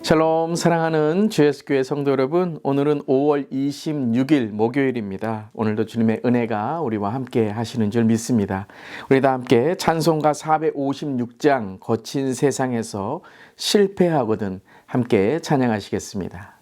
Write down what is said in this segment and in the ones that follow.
샬롬 사랑하는 GS교회 성도 여러분, 오늘은 5월 26일 목요일입니다. 오늘도 주님의 은혜가 우리와 함께 하시는 줄 믿습니다. 우리 다 함께 찬송가 456장 거친 세상에서 실패하거든 함께 찬양하시겠습니다.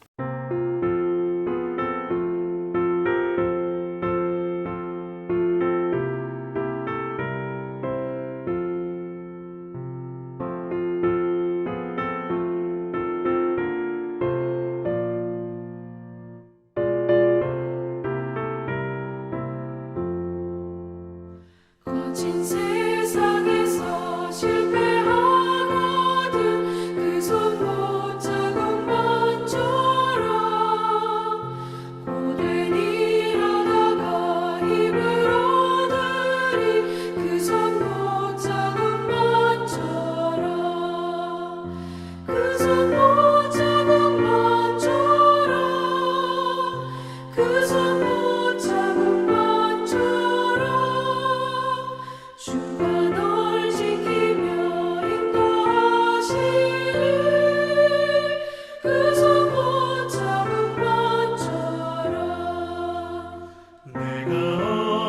거친 세상에서 실패하거든 그 손 못 잡음만 줘라. 고된 일하다가 힘을 얻으리 그 손 못 잡음만 줘라. 그 손 못 잡음만 줘라. 그 손 못 잡음만 줘라. 주가 널 지키며 인도하시리 그 손 못 잡음만 줘라. 내가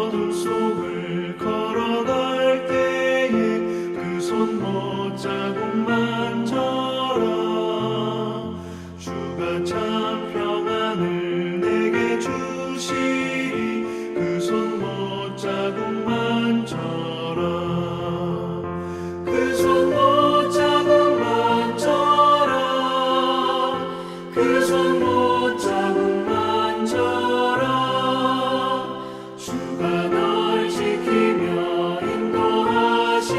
어둠 속을 걸어갈 때에 그 손 못 잡음만 줘라. 주가 참 평안을 내게 주시리 그 손 못 잡음만 줘라. 그 손 못 잡음만 줘라. 그 손 못 잡음만 줘라. 주가 널 지키며 인도하시리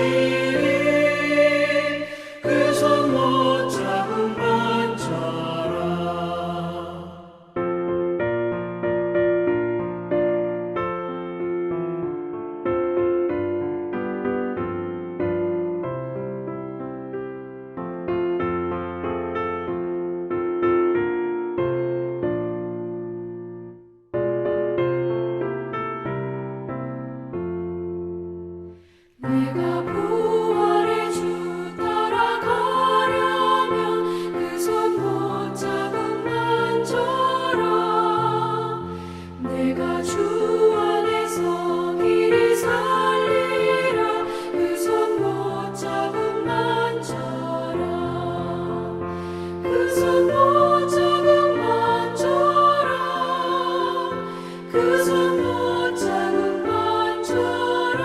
그 손 못 잡음만 줘라. 내가 부활의 주 따라가려면 그 손 못 잡음만 줘라. 내가 주 안에서 길이 살리라 그 손 못 잡음만 줘라. 그 손 못 잡음만 줘라. 그 손 못 잡음만 줘라.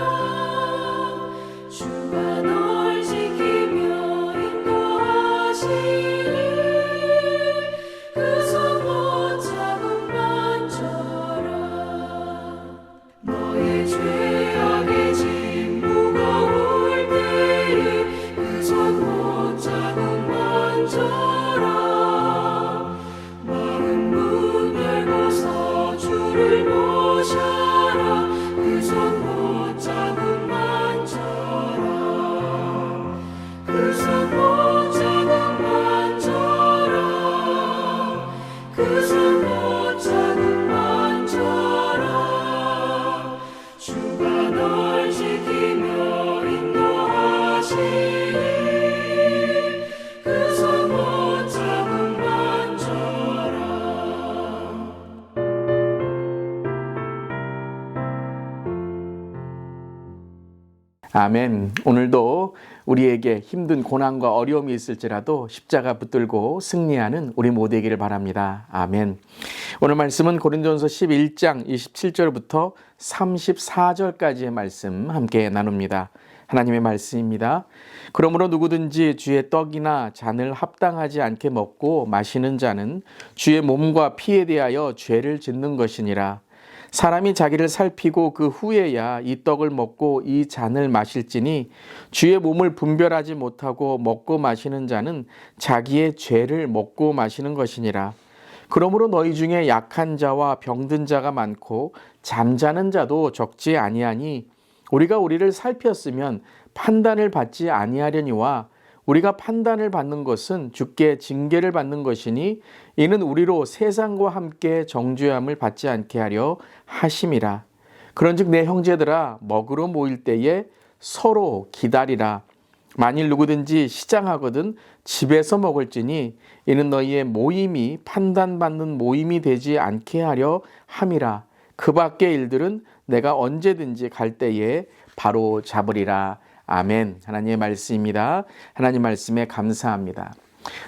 주가 널 지키며 인도하시리 그 손 못 잡음만 줘라. 너의 죄악의 짐 무거울 때에 그 손 못 잡음만 줘라. 마른 문 열고서 주를 모셔라 그 손 못 잡음만 줘라. 그 손 못 잡음만 줘라. 그 손 못 잡음만 줘라. 주가 널 지키며 인도하시리 그 손 못 잡음만 줘라. 아멘. 오늘도 우리에게 힘든 고난과 어려움이 있을지라도 십자가 붙들고 승리하는 우리 모두이기를 바랍니다. 아멘. 오늘 말씀은 고린도전서 11장 27절부터 34절까지의 말씀 함께 나눕니다. 하나님의 말씀입니다. 그러므로 누구든지 주의 떡이나 잔을 합당하지 않게 먹고 마시는 자는 주의 몸과 피에 대하여 죄를 짓는 것이니라. 사람이 자기를 살피고 그 후에야 이 떡을 먹고 이 잔을 마실지니 주의 몸을 분별하지 못하고 먹고 마시는 자는 자기의 죄를 먹고 마시는 것이니라. 그러므로 너희 중에 약한 자와 병든 자가 많고 잠자는 자도 적지 아니하니 우리가 우리를 살폈으면 판단을 받지 아니하려니와 우리가 판단을 받는 것은 주께 징계를 받는 것이니 이는 우리로 세상과 함께 정죄함을 받지 않게 하려 하심이라. 그런즉 내 형제들아 먹으러 모일 때에 서로 기다리라. 만일 누구든지 시장하거든 집에서 먹을지니 이는 너희의 모임이 판단받는 모임이 되지 않게 하려 함이라. 그 밖의 일들은 내가 언제든지 갈 때에 바로 잡으리라. 아멘. 하나님의 말씀입니다. 하나님 말씀에 감사합니다.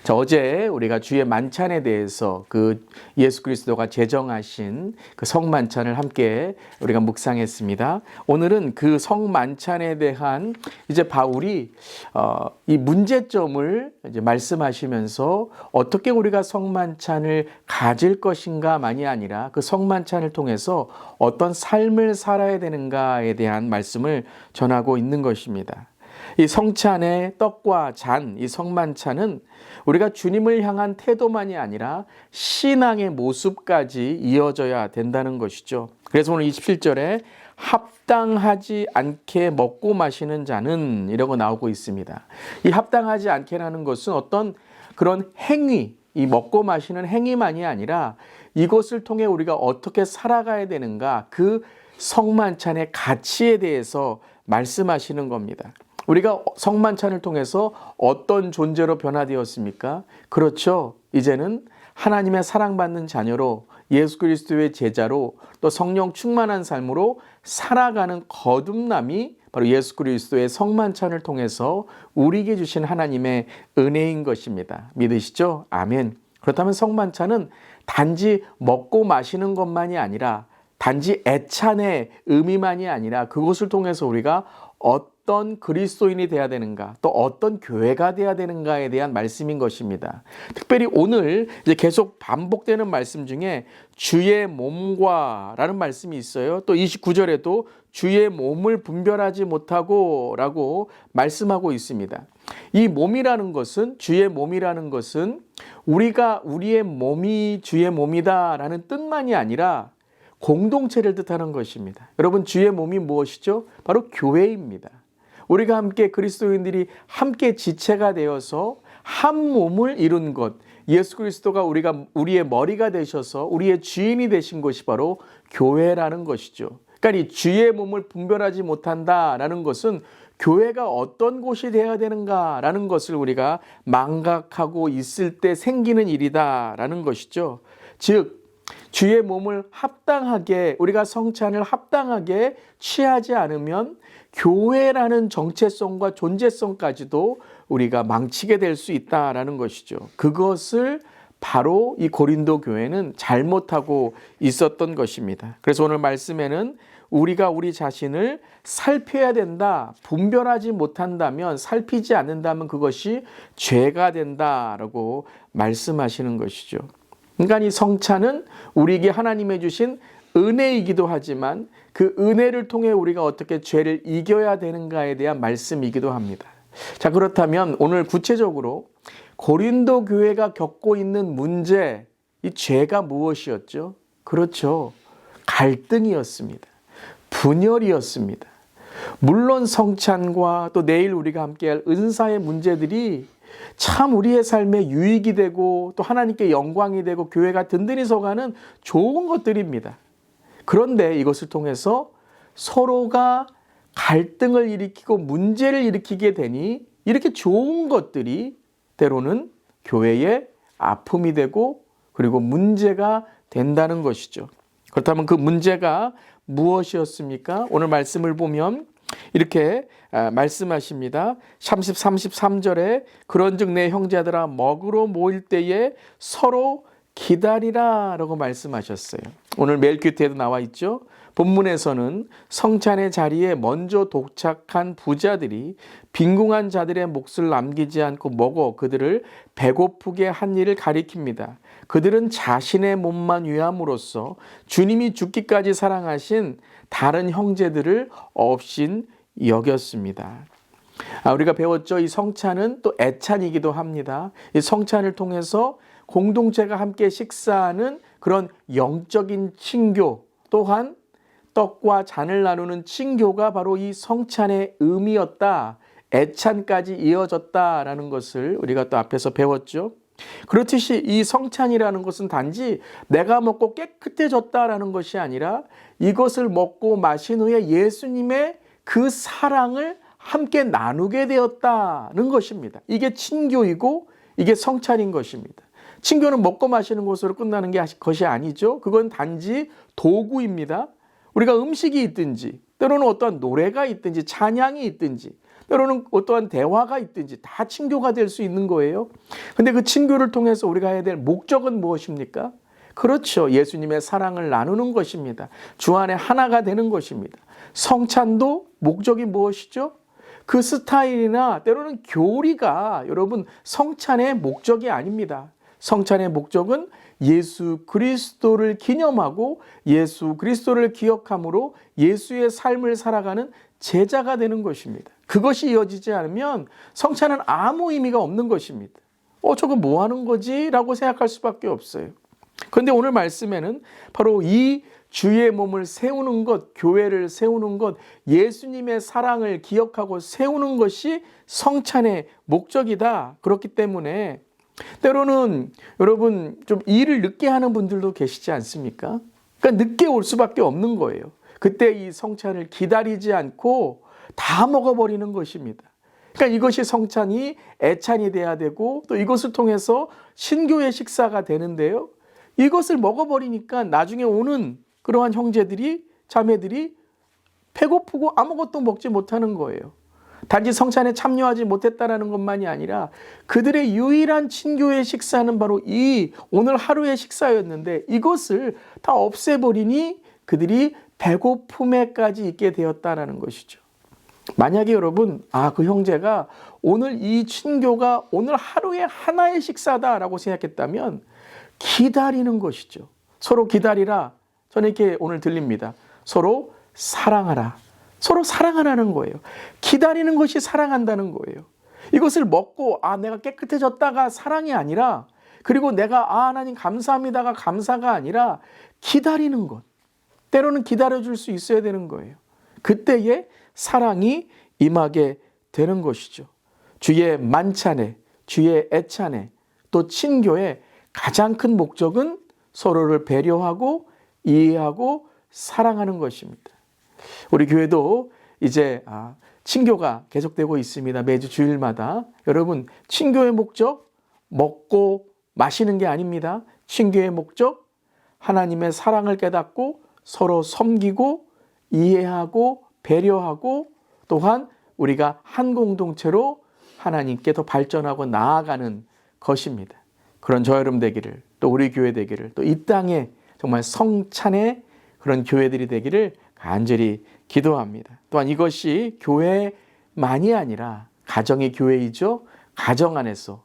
자, 어제 우리가 주의 만찬에 대해서 그 예수 그리스도가 제정하신 그 성만찬을 함께 우리가 묵상했습니다. 오늘은 그 성만찬에 대한 이제 바울이 이 문제점을 이제 말씀하시면서 어떻게 우리가 성만찬을 가질 것인가만이 아니라 그 성만찬을 통해서 어떤 삶을 살아야 되는가에 대한 말씀을 전하고 있는 것입니다. 이 성찬의 떡과 잔, 이 성만찬은 우리가 주님을 향한 태도만이 아니라 신앙의 모습까지 이어져야 된다는 것이죠. 그래서 오늘 27절에 합당하지 않게 먹고 마시는 자는 이라고 나오고 있습니다. 이 합당하지 않게라는 것은 어떤 그런 행위, 이 먹고 마시는 행위만이 아니라 이것을 통해 우리가 어떻게 살아가야 되는가, 그 성만찬의 가치에 대해서 말씀하시는 겁니다. 우리가 성만찬을 통해서 어떤 존재로 변화되었습니까? 그렇죠. 이제는 하나님의 사랑받는 자녀로, 예수 그리스도의 제자로, 또 성령 충만한 삶으로 살아가는 거듭남이 바로 예수 그리스도의 성만찬을 통해서 우리에게 주신 하나님의 은혜인 것입니다. 믿으시죠? 아멘. 그렇다면 성만찬은 단지 먹고 마시는 것만이 아니라, 단지 애찬의 의미만이 아니라 그것을 통해서 우리가 어떤 그리스도인이 돼야 되는가, 또 어떤 교회가 돼야 되는가에 대한 말씀인 것입니다. 특별히 오늘 이제 계속 반복되는 말씀 중에 주의 몸과 라는 말씀이 있어요. 또 29절에도 주의 몸을 분별하지 못하고 라고 말씀하고 있습니다. 이 몸이라는 것은, 주의 몸이라는 것은 우리가 우리의 몸이 주의 몸이다 라는 뜻만이 아니라 공동체를 뜻하는 것입니다. 여러분, 주의 몸이 무엇이죠? 바로 교회입니다. 우리가 함께, 그리스도인들이 함께 지체가 되어서 한 몸을 이룬 것, 예수 그리스도가 우리의 머리가 되셔서 우리의 주인이 되신 것이 바로 교회라는 것이죠. 그러니까 이 주의 몸을 분별하지 못한다라는 것은 교회가 어떤 곳이 되어야 되는가라는 것을 우리가 망각하고 있을 때 생기는 일이다라는 것이죠. 즉, 주의 몸을 합당하게, 우리가 성찬을 합당하게 취하지 않으면 교회라는 정체성과 존재성까지도 우리가 망치게 될 수 있다라는 것이죠. 그것을 바로 이 고린도 교회는 잘못하고 있었던 것입니다. 그래서 오늘 말씀에는 우리가 우리 자신을 살펴야 된다, 분별하지 못한다면, 살피지 않는다면 그것이 죄가 된다라고 말씀하시는 것이죠. 그러니까 이 성찬은 우리에게 하나님의 주신 은혜이기도 하지만 그 은혜를 통해 우리가 어떻게 죄를 이겨야 되는가에 대한 말씀이기도 합니다. 자, 그렇다면 오늘 구체적으로 고린도 교회가 겪고 있는 문제, 이 죄가 무엇이었죠? 그렇죠. 갈등이었습니다. 분열이었습니다. 물론 성찬과 또 내일 우리가 함께할 은사의 문제들이 참 우리의 삶에 유익이 되고 또 하나님께 영광이 되고 교회가 든든히 서가는 좋은 것들입니다. 그런데 이것을 통해서 서로가 갈등을 일으키고 문제를 일으키게 되니 이렇게 좋은 것들이 때로는 교회의 아픔이 되고 그리고 문제가 된다는 것이죠. 그렇다면 그 문제가 무엇이었습니까? 오늘 말씀을 보면 이렇게 말씀하십니다. 33절에 그런즉 내 형제들아 먹으러 모일 때에 서로 기다리라 라고 말씀하셨어요. 오늘 멜기태도 나와 있죠. 본문에서는 성찬의 자리에 먼저 도착한 부자들이 빈궁한 자들의 몫을 남기지 않고 먹어 그들을 배고프게 한 일을 가리킵니다. 그들은 자신의 몸만 위함으로써 주님이 죽기까지 사랑하신 다른 형제들을 없인 여겼습니다. 우리가 배웠죠. 이 성찬은 또 애찬이기도 합니다. 이 성찬을 통해서 공동체가 함께 식사하는 그런 영적인 친교, 또한 떡과 잔을 나누는 친교가 바로 이 성찬의 의미였다. 애찬까지 이어졌다라는 것을 우리가 또 앞에서 배웠죠. 그렇듯이 이 성찬이라는 것은 단지 내가 먹고 깨끗해졌다라는 것이 아니라 이것을 먹고 마신 후에 예수님의 그 사랑을 함께 나누게 되었다는 것입니다. 이게 친교이고 이게 성찬인 것입니다. 친교는 먹고 마시는 것으로 끝나는 것이 아니죠. 그건 단지 도구입니다. 우리가 음식이 있든지 때로는 어떠한 노래가 있든지 찬양이 있든지 때로는 어떠한 대화가 있든지 다 친교가 될 수 있는 거예요. 근데 그 친교를 통해서 우리가 해야 될 목적은 무엇입니까? 그렇죠. 예수님의 사랑을 나누는 것입니다. 주 안에 하나가 되는 것입니다. 성찬도 목적이 무엇이죠? 그 스타일이나 때로는 교리가 여러분 성찬의 목적이 아닙니다. 성찬의 목적은 예수 그리스도를 기념하고 예수 그리스도를 기억함으로 예수의 삶을 살아가는 제자가 되는 것입니다. 그것이 이어지지 않으면 성찬은 아무 의미가 없는 것입니다. 저거 뭐 하는 거지? 라고 생각할 수밖에 없어요. 그런데 오늘 말씀에는 바로 이 주의 몸을 세우는 것, 교회를 세우는 것, 예수님의 사랑을 기억하고 세우는 것이 성찬의 목적이다. 그렇기 때문에 때로는 여러분 좀 일을 늦게 하는 분들도 계시지 않습니까? 그러니까 늦게 올 수밖에 없는 거예요. 그때 이 성찬을 기다리지 않고 다 먹어버리는 것입니다. 그러니까 이것이 성찬이 애찬이 돼야 되고 또 이것을 통해서 신교의 식사가 되는데요. 이것을 먹어버리니까 나중에 오는 그러한 형제들이 자매들이 배고프고 아무것도 먹지 못하는 거예요. 단지 성찬에 참여하지 못했다는 것만이 아니라 그들의 유일한 친교의 식사는 바로 이 오늘 하루의 식사였는데 이것을 다 없애버리니 그들이 배고픔에까지 있게 되었다는 것이죠. 만약에 여러분 그 형제가 오늘 이 친교가 오늘 하루의 하나의 식사다라고 생각했다면 기다리는 것이죠. 서로 기다리라. 저는 이렇게 오늘 들립니다. 서로 사랑하라. 서로 사랑하라는 거예요. 기다리는 것이 사랑한다는 거예요. 이것을 먹고 내가 깨끗해졌다가 사랑이 아니라 그리고 내가 하나님 감사합니다가 감사가 아니라 기다리는 것. 때로는 기다려줄 수 있어야 되는 거예요. 그때에 사랑이 임하게 되는 것이죠. 주의 만찬에, 주의 애찬에, 또 친교의 가장 큰 목적은 서로를 배려하고 이해하고 사랑하는 것입니다. 우리 교회도 이제 친교가 계속되고 있습니다. 매주 주일마다. 여러분, 친교의 목적 먹고 마시는 게 아닙니다. 친교의 목적 하나님의 사랑을 깨닫고 서로 섬기고 이해하고 배려하고 또한 우리가 한 공동체로 하나님께 더 발전하고 나아가는 것입니다. 그런 저 여러분 되기를, 또 우리 교회 되기를, 또 이 땅에 정말 성찬의 그런 교회들이 되기를 간절히 기도합니다. 또한 이것이 교회만이 아니라 가정이 교회이죠. 가정 안에서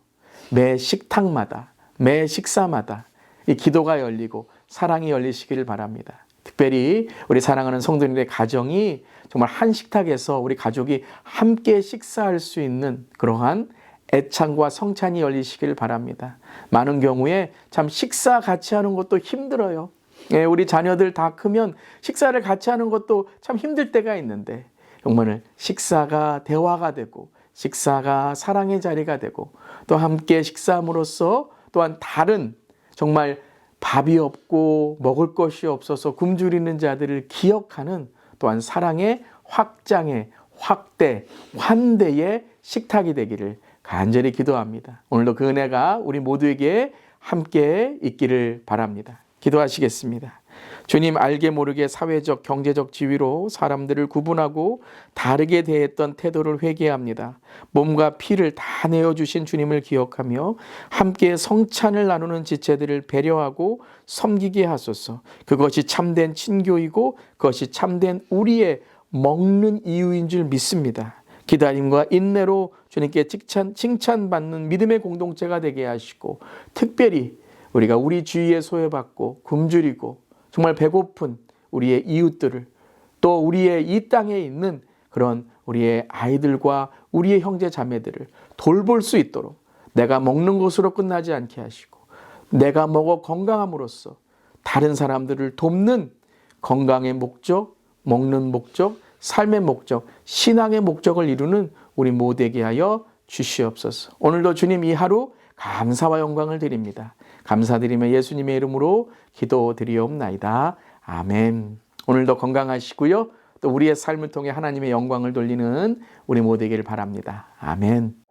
매 식탁마다, 매 식사마다 이 기도가 열리고 사랑이 열리시기를 바랍니다. 특별히 우리 사랑하는 성도님들의 가정이 정말 한 식탁에서 우리 가족이 함께 식사할 수 있는 그러한 애찬과 성찬이 열리시길 바랍니다. 많은 경우에 참 식사 같이 하는 것도 힘들어요. 우리 자녀들 다 크면 식사를 같이 하는 것도 참 힘들 때가 있는데 정말 식사가 대화가 되고 식사가 사랑의 자리가 되고 또 함께 식사함으로써 또한 다른 정말 밥이 없고 먹을 것이 없어서 굶주리는 자들을 기억하는 또한 사랑의 확장의 확대, 환대의 식탁이 되기를 간절히 기도합니다. 오늘도 그 은혜가 우리 모두에게 함께 있기를 바랍니다. 기도하시겠습니다. 주님, 알게 모르게 사회적, 경제적 지위로 사람들을 구분하고 다르게 대했던 태도를 회개합니다. 몸과 피를 다 내어주신 주님을 기억하며 함께 성찬을 나누는 지체들을 배려하고 섬기게 하소서. 그것이 참된 친교이고 그것이 참된 우리의 먹는 이유인 줄 믿습니다. 기다림과 인내로 주님께 칭찬받는 믿음의 공동체가 되게 하시고 특별히 우리가 우리 주위에 소외받고 굶주리고 정말 배고픈 우리의 이웃들을 또 우리의 이 땅에 있는 그런 우리의 아이들과 우리의 형제 자매들을 돌볼 수 있도록 내가 먹는 것으로 끝나지 않게 하시고 내가 먹어 건강함으로써 다른 사람들을 돕는 건강의 목적, 먹는 목적, 삶의 목적, 신앙의 목적을 이루는 우리 모두에게 하여 주시옵소서. 오늘도 주님 이 하루 감사와 영광을 드립니다. 감사드리며 예수님의 이름으로 기도드리옵나이다. 아멘. 오늘도 건강하시고요. 또 우리의 삶을 통해 하나님의 영광을 돌리는 우리 모두에게 바랍니다. 아멘.